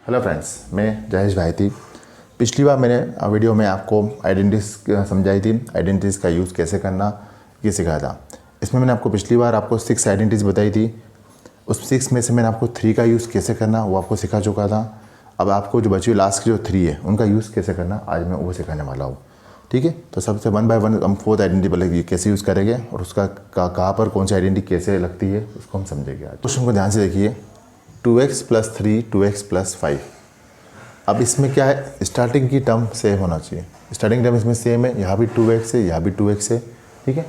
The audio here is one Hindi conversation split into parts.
हेलो फ्रेंड्स, मैं जयेश भाई थी। पिछली बार मैंने वीडियो में आपको आइडेंटिटीज़ समझाई थी, आइडेंटिटीज़ का यूज़ कैसे करना ये सिखाया था। इसमें मैंने आपको पिछली बार आपको 6 आइडेंटिटीज़ बताई थी। उस 6 में से मैंने आपको 3 का यूज़ कैसे करना वो आपको सिखा चुका था। अब आपको जो बची हुई लास्ट की जो 3 है उनका यूज़ कैसे करना आज मैं वो सिखाने वाला हूँ। ठीक है, तो सबसे 1 बाय 1 हम 4th आइडेंटिटी पहले कैसे यूज़ करेंगे और उसका कहाँ पर कौन सी आइडेंटिटी कैसे लगती है उसको हम समझेंगे। आज क्वेश्चन को ध्यान से देखिए। 2x + 3 2x + 5। अब इसमें क्या है, स्टार्टिंग की टर्म सेम होना चाहिए। स्टार्टिंग टर्म इसमें सेम है, यहाँ भी 2x है, यहाँ भी 2x है। ठीक है,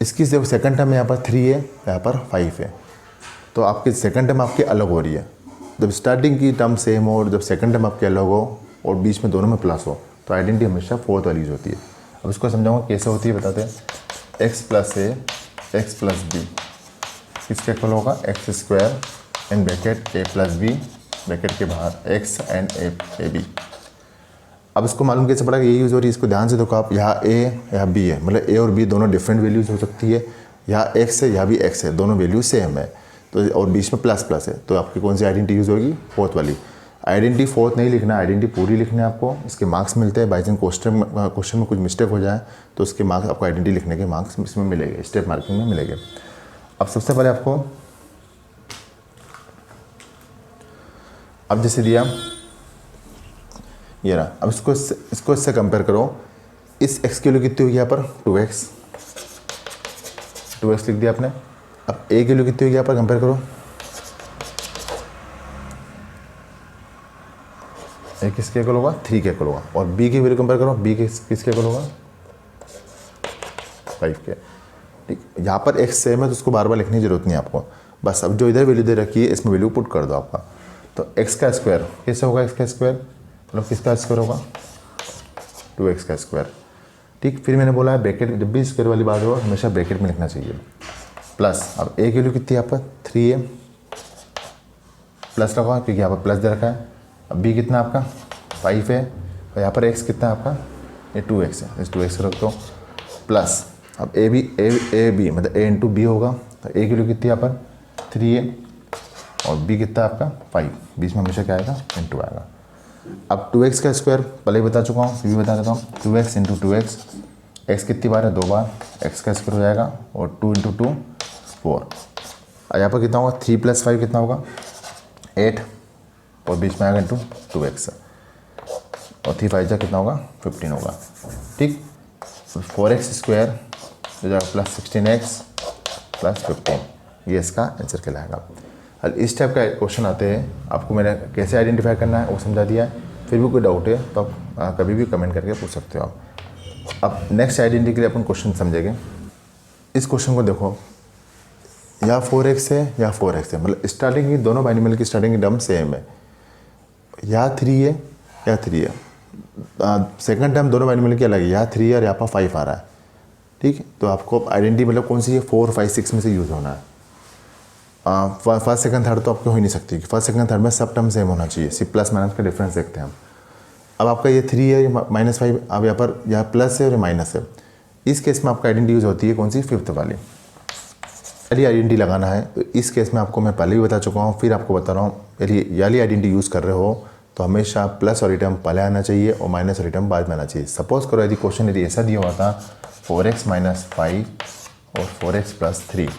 इसकी जो सेकंड टर्म यहाँ पर 3 है, यहाँ पर 5 है, तो आपकी सेकंड टर्म आपकी अलग हो रही है। जब स्टार्टिंग की टर्म सेम हो और जब सेकंड टर्म आपकी अलग हो और बीच में दोनों में प्लस हो तो आइडेंटिटी हमेशा 4th वाली यूज होती है। अब इसको समझाऊंगा कैसे होती है, बताते हैं। x + a x + b किसके इक्वल होगा, x² in bracket a + b bracket के बाहर x एंड ए बी। अब इसको मालूम कैसे पड़ा कि ये यूज़ हो रही है, इसको ध्यान से देखो आप। यहाँ a यहाँ b है, मतलब a और b दोनों डिफरेंट वैल्यूज़ हो सकती है। यहाँ x है, यहाँ भी x है, दोनों वैल्यू सेम है तो, और बीच में प्लस प्लस है, तो आपकी कौन सी आइडेंटिटी यूज़ होगी, 4th वाली। आइडेंटिटी 4th नहीं लिखना, आइडेंटिटी पूरी लिखनी है आपको। इसके मार्क्स मिलते हैं। बाई चांस क्वेश्चन में कुछ मिस्टेक हो जाए तो उसके मार्क्स आपको आइडेंटिटी लिखने के मार्क्स इसमें मिलेंगे, स्टेप मार्किंग में मिलेंगे। अब सबसे पहले आपको, अब जैसे दिया ये रहा, अब इसको इससे कंपेयर करो। इस x की वैल्यू कितनी होगी यहाँ पर, 2x लिख दिया आपने। अब a की वैल्यू कितनी होगी यहाँ पर, कंपेयर करो। a किसके इक्वल होगा, 3 के इक्वल होगा। और b की वैल्यू कंपेयर करो, b किसके इक्वल होगा, 5 के। ठीक, यहाँ पर x सेम है तो उसको बार बार लिखने की जरूरत नहीं है आपको। बस अब जो इधर वैल्यू दे रखी है इसमें वैल्यू पुट कर दो आपका। तो x² कैसे होगा, x², मतलब किसका स्क्वायर होगा, 2x²। ठीक, फिर मैंने बोला है ब्रैकेट, जब भी स्क्वायर वाली बात हो हमेशा ब्रैकेट में लिखना चाहिए। प्लस, अब a की वैल्यू कितनी है यहाँ पर, 3 है, प्लस लगा क्योंकि यहाँ पर प्लस दे रखा है। अब b कितना आपका, 5 है, और यहाँ पर x कितना है आपका, ये 2x है, इस 2x रख दो। प्लस अब a b मतलब a इंटू बी होगा, तो a की वैल्यू कितनी है यहाँ पर, 3 है, और b कितना है आपका, 5, बीच में हमेशा क्या आएगा, इंटू आएगा। अब 2x² पहले ही बता चुका हूँ, फिर भी बता देता हूँ। 2x × 2x, x कितनी बार है, 2 बार, x² हो जाएगा, और 2 × 2 4। और यहाँ पर कितना होगा, 3 + 5 कितना होगा, 8, और बीच में आएगा इंटू 2x, और 3 5 कितना होगा, 15 होगा। ठीक, 4x² हो जाएगा प्लस 16x + 15, ये इसका आंसर कहलाएगा। इस टाइप का क्वेश्चन आते हैं, आपको मैंने कैसे आइडेंटिफाई करना है वो समझा दिया है। फिर भी कोई डाउट है तो आप कभी भी कमेंट करके पूछ सकते हो आप। अब नेक्स्ट आइडेंटिटी के लिए अपन क्वेश्चन समझेंगे। इस क्वेश्चन को देखो, या 4x है या 4x है, मतलब स्टार्टिंग की दोनों बाइनोमियल की स्टार्टिंग की टर्म सेम है। या 3 है या 3 है, सेकंड टर्म दोनों बाइनोमियल की अलग है, यहाँ 3 है और यहाँ पर 5 आ रहा है। ठीक, तो आपको आइडेंटिटी मतलब कौन सी है, 4 5 6 में से यूज़ होना है। फर्स्ट सेकंड थर्ड तो आपको हो ही नहीं सकती, फर्स्ट सेकंड थर्ड में सब टर्म सेम होना चाहिए, सिर्फ प्लस माइनस का डिफरेंस देखते हैं हम। अब आपका ये 3 है, ये -5, अब यहाँ पर यहाँ प्लस है और माइनस है। इस केस में आपका आइडेंटिटी यूज़ होती है कौन सी, 5th वाली। पहली आइडेंटिटी लगाना है तो इस केस में आपको मैं पहले भी बता चुका हूँ, फिर आपको बता रहा हूँ। यदि वाली आइडेंटिटी यूज़ कर रहे हो तो हमेशा प्लस वाली टर्म पहले आना चाहिए और माइनस वाली टर्म बाद में आना चाहिए। सपोज करो यदि क्वेश्चन यदि ऐसा दिया हुआ था 4x - 5 और 4x + 3,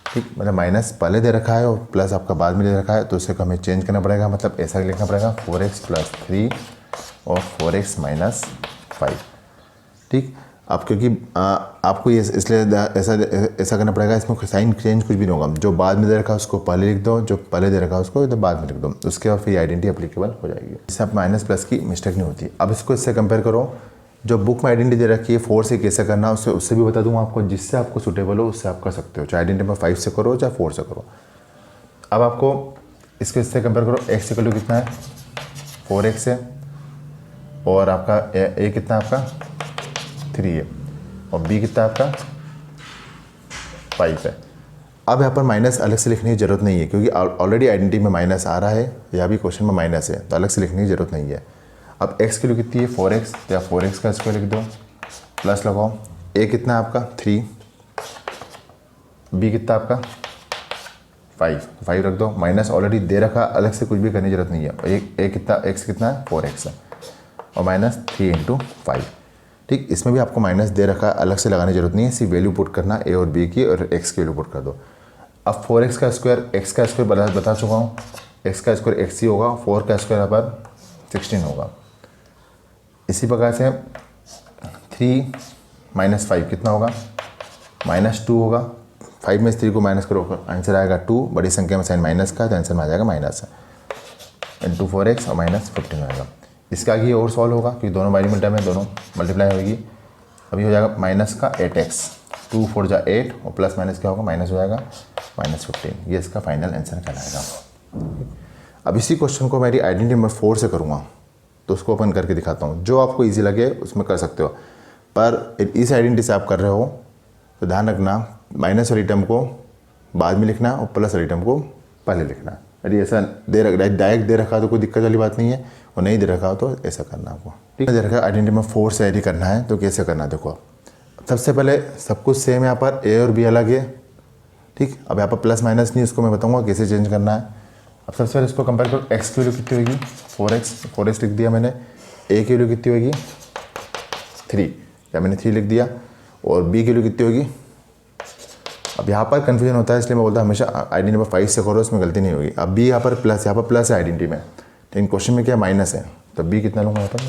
ठीक, मतलब माइनस पहले दे रखा है और प्लस आपका बाद में दे रखा है, तो उससे हमें चेंज करना पड़ेगा, मतलब ऐसा लिखना पड़ेगा 4x + 3 और 4x - 5। ठीक, अब क्योंकि आपको ये इसलिए ऐसा करना पड़ेगा, इसमें साइन चेंज कुछ भी नहीं होगा। जो बाद में दे रखा है उसको पहले लिख दो, जो पहले दे रखा है उसको तो बाद में लिख दो, उसके बाद फिर आइडेंटिटी एप्लीकेबल हो जाएगी। इससे आप माइनस प्लस की मिस्टेक नहीं होती। अब इसको इससे कंपेयर करो, जो बुक में आइडेंटिटी दे रखी है 4 से कैसे करना है उससे भी बता दूंगा आपको, जिससे आपको सूटेबल हो उससे आप कर सकते हो। चाहे आइडेंटिटी में 5 से करो चाहे 4 से करो। अब आपको इसको इससे कंपेयर करो, x इक्वल टू कितना है, 4x है, और आपका a कितना आपका 3 है, और b कितना आपका 5 है। अब यहाँ पर माइनस अलग से लिखने की ज़रूरत नहीं है, क्योंकि ऑलरेडी आइडेंटिटी में माइनस आ रहा है, या भी क्वेश्चन में माइनस है, तो अलग से लिखने की ज़रूरत नहीं है। अब x की वैल्यू कितनी है, 4x, या 4x² लिख दो, प्लस लगाओ। a कितना आपका 3, b कितना आपका 5 रख दो, माइनस ऑलरेडी दे रखा, अलग से कुछ भी करने की जरूरत नहीं है। एक कितना एक्स कितना है 4x है, और माइनस 3 × 5। ठीक, इसमें भी आपको माइनस दे रखा है, अलग से लगाने की जरूरत नहीं है, सिर्फ वैल्यू पुट करना ए और बी की, और एक्स की वैल्यू पुट कर दो। अब 4x का स्क्वायर, एक्स का स्क्वायर बता चुका हूँ, एक्स का स्क्वायर x ही होगा, 4 का स्क्वायर यहाँ पर 16 होगा। इसी प्रकार से 3 - 5 कितना होगा, -2 होगा। 5 में से 3 को माइनस करो, आंसर आएगा 2, बड़ी संख्या में साइन माइनस का, तो आंसर में आ जाएगा माइनस इंटू 4x और -15 आएगा। इसके आगे और सॉल्व होगा क्योंकि दोनों बाइनरी टर्म है, दोनों मल्टीप्लाई होगी। अभी हो जाएगा माइनस का 8x, 2 4 जा 8, और प्लस माइनस क्या होगा, माइनस हो जाएगा -15। ये इसका फाइनल आंसर कहलाएगा। अब इसी क्वेश्चन को मेरी आइडेंटिटी नंबर 4 से करूँगा, तो उसको ओपन करके दिखाता हूँ। जो आपको ईजी लगे उसमें कर सकते हो, पर इस आइडेंटिटी से आप कर रहे हो तो ध्यान रखना माइनस वाली टर्म को बाद में लिखना और प्लस वाली टर्म को पहले लिखना। यदि ऐसा डायरेक्ट दे रखा तो कोई दिक्कत वाली बात नहीं है, और नहीं दे रखा हो तो ऐसा करना आपको। ठीक है, दे रखा आइडेंटिटी नंबर 4 से यदि करना है तो कैसे करना है देखो। सबसे पहले सब कुछ सेम है, यहाँ पर ए और बी अलग है। ठीक, अब यहाँ पर प्लस माइनस नहीं, उसको मैं बताऊँगा कैसे चेंज करना है। अब सबसे पहले इसको कंपेयर करो, एक्स की वैल्यू कितनी होगी 4x लिख दिया मैंने, ए की वैल्यू कितनी होगी 3, या मैंने 3 लिख दिया, और बी की वैल्यू कितनी होगी। अब यहाँ पर कन्फ्यूजन होता है, इसलिए मैं बोलता हूँ हमेशा आइडेंटिटी नंबर 5 से करो, इसमें गलती नहीं होगी। अब बी यहाँ पर प्लस है आइडेंटिटी में, लेकिन क्वेश्चन में क्या माइनस है, तो बी कितना लूँगा यहाँ पर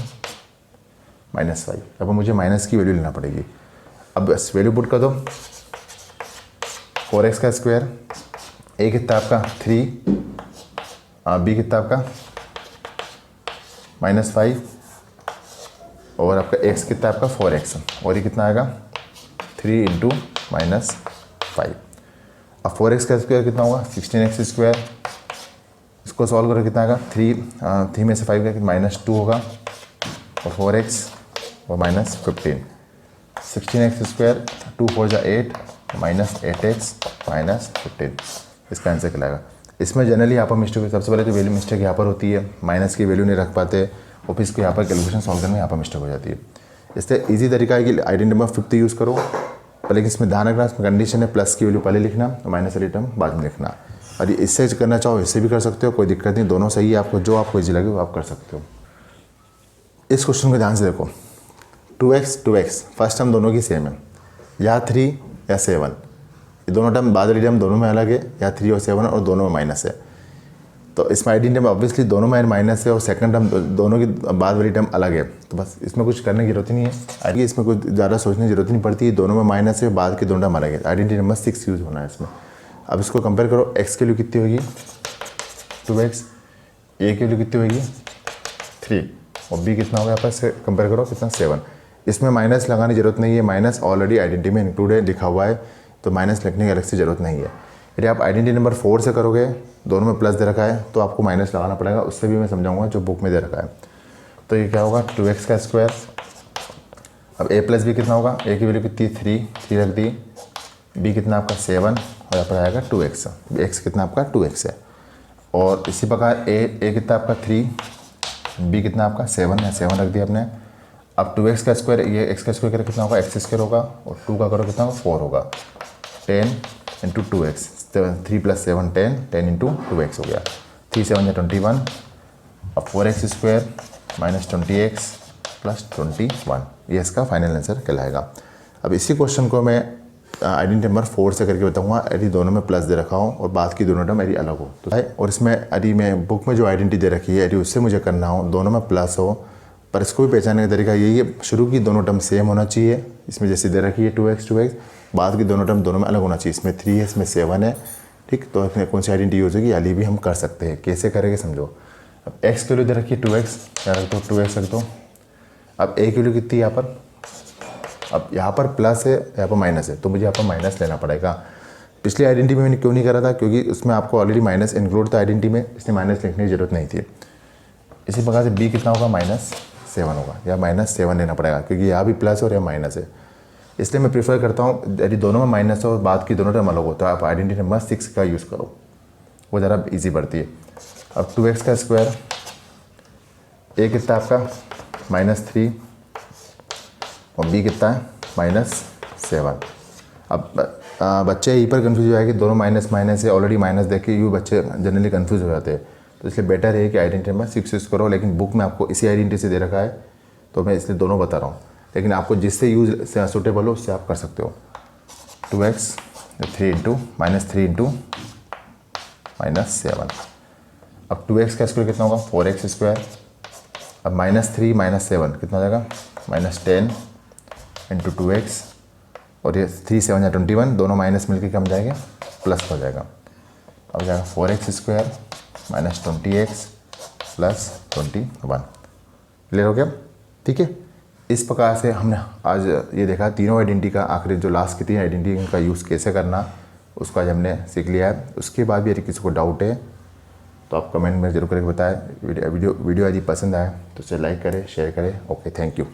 -5। यहाँ पर मुझे माइनस की वैल्यू लेना पड़ेगी। अब बस वैल्यू पुट कर दो, 4x का स्क्वायर, ए कितना आपका 3, बी कितना आपका -5, और आपका x कितना आपका 4x, और ये कितना आएगा 3 × -5। अब 4x का स्क्वायर कितना होगा 16x स्क्वायर, इसको सॉल्व करो कितना आएगा 3 में से 5 का -2 होगा, और 4x और -15, 16x स्क्वायर 2 4 जा 8, -8x -15, इसका आंसर कहलाएगा। इसमें जनरली यहाँ पर मिस्टेक, सबसे पहले तो वैल्यू मिस्टेक यहाँ पर होती है, माइनस की वैल्यू नहीं रख पाते, और फिर इसको यहाँ पर कैलकुलेशन सॉल्व करने में यहाँ पर मिस्टेक हो जाती है। इसलिए इजी तरीका है कि आइडेंटिटी नंबर 50 यूज़ करो, लेकिन इसमें ध्यान रखना, इसमें कंडीशन है प्लस की वैल्यू पहले लिखना और माइनस वाली टर्म बाद में लिखना। और इससे करना चाहो इससे भी कर सकते हो, कोई दिक्कत नहीं, दोनों सही है। आपको जो आपको ईजी लगे वो आप कर सकते हो। इस क्वेश्चन को ध्यान से देखो, 2x फर्स्ट टर्म दोनों की सेम है, या 3 या 7, ये दोनों टर्म बाद वाली टर्म दोनों में अलग है, या 3 और 7 और दोनों में माइनस है। तो इसमें आइडेंटिटी में ऑब्वियसली दोनों में माइनस है, और सेकंड टर्म दोनों की बाद वाली टर्म अलग है, तो बस इसमें कुछ करने की जरूरत नहीं है। आइडिया इसमें कुछ ज़्यादा सोचने की जरूरत नहीं पड़ती, दोनों में माइनस है, बाद के दोनों टर्म अलग है। आइडेंटिटी नंबर 6 यूज़ होना है इसमें। अब इसको कंपेयर करो, एक्स की वैल्यू कितनी होगी 2x, ए की वैल्यू कितनी होगी 3, और बी कितना होगा यहाँ पर कंपेयर करो कितना 7। इसमें माइनस लगाने की जरूरत नहीं है, माइनस ऑलरेडी आइडेंटिटी में इंक्लूड है, लिखा हुआ है, तो माइनस लिखने की अलग से ज़रूरत नहीं है। यदि आप आइडेंटिटी नंबर 4 से करोगे, दोनों में प्लस दे रखा है, तो आपको माइनस लगाना पड़ेगा, उससे भी मैं समझाऊंगा जो बुक में दे रखा है। तो ये क्या होगा 2x का स्क्वायर, अब a प्लस बी कितना होगा, a की वैल्यू कितनी 3 रख दी, b कितना आपका 7, और यहाँ पर आएगा 2x, x कितना आपका 2x है। और इसी प्रकार a कितना आपका 3, b कितना आपका 7 है, 7 रख दिया आपने। अब 2x का स्क्वायर, ये x का स्क्वायर कितना होगा x स्क्वायर होगा, और 2 का करो कितना होगा 4 होगा, 10 × 2x, 3 + 7 10, 10 × 2x हो गया, 3 7 = 21, अब 4x स्क्वायर -20x + 21, ये इसका फाइनल आंसर कहलाएगा। अब इसी क्वेश्चन को मैं आइडेंटिटी नंबर 4 से करके बताऊंगा, यदि दोनों में प्लस दे रखा हो और बाद की दोनों टर्म यदि अलग हो तो है। और इसमें यदि मैं बुक में जो आइडेंटिटी दे रखी है यदि उससे मुझे करना हो, दोनों में प्लस हो, पर इसको भी पहचानने का तरीका यही है, शुरू की दोनों टर्म सेम होना चाहिए। इसमें जैसे दे रखी है 2x, बाद की दोनों टर्म दोनों में अलग होना चाहिए। इसमें 3 है, इसमें 7 है, ठीक। तो इसमें कौन सी आइडेंटिटी यूज होगी, ये भी हम कर सकते हैं। कैसे करेंगे समझो। अब x की वैल्यू दे रखी है 2x, क्या रख दो 2x रख दो। अब a की वैल्यू कितनी है यहाँ पर, अब यहाँ पर प्लस है, यहाँ पर माइनस है, तो मुझे यहाँ पर माइनस लेना पड़ेगा। पिछली आइडेंटिटी में मैंने क्यों नहीं करा था, क्योंकि उसमें आपको ऑलरेडी माइनस इंक्लूड था आइडेंटिटी में, इसलिए माइनस लिखने की जरूरत नहीं थी। इसी प्रकार से b कितना होगा -7 होगा, या -7 लेना पड़ेगा, क्योंकि यहाँ भी प्लस और यहाँ माइनस है। इसलिए मैं प्रीफर करता हूँ यदि दोनों में माइनस हो और बाद की दोनों टर्म अलग हो तो आप आइडेंटिटी नंबर 6 का यूज़ करो, वो ज़रा इजी पड़ती है। अब 2x का स्क्वायर, a कितना आपका -3 और b कितना है -7। अब बच्चे यहीं पर कन्फ्यूज हो जाए कि दोनों माइनस माइनस है, ऑलरेडी माइनस देख के यू बच्चे जनरली कन्फ्यूज हो जाते हैं। तो इसलिए बेटर है कि आइडेंटिटी में 6 यूज़ करो, लेकिन बुक में आपको इसी आइडेंटिटी से दे रखा है तो मैं इसलिए दोनों बता रहा हूँ, लेकिन आपको जिससे यूज से सूटेबल हो उससे आप कर सकते हो। 2x 3 into -7। अब 2x का स्क्वायर कितना होगा, 4x स्क्वायर। अब -3 -7 कितना हो जाएगा, -10 इंटू 2x, और ये 3 7 या 21, दोनों माइनस मिलकर कम जाएंगे, प्लस हो जाएगा। अब जाएगा 4x square -20x plus 21। Clear हो गया? ठीक है। इस प्रकार से हमने आज ये देखा तीनों आइडेंटिटी का, आखिरी जो लास्ट की 3 आइडेंटिटी का यूज़ कैसे करना उसको आज हमने सीख लिया है। उसके बाद भी यदि किसी को डाउट है तो आप कमेंट में जरूर करके बताएं। वीडियो यदि पसंद आए तो इसे लाइक करें, शेयर करें। Okay, thank you.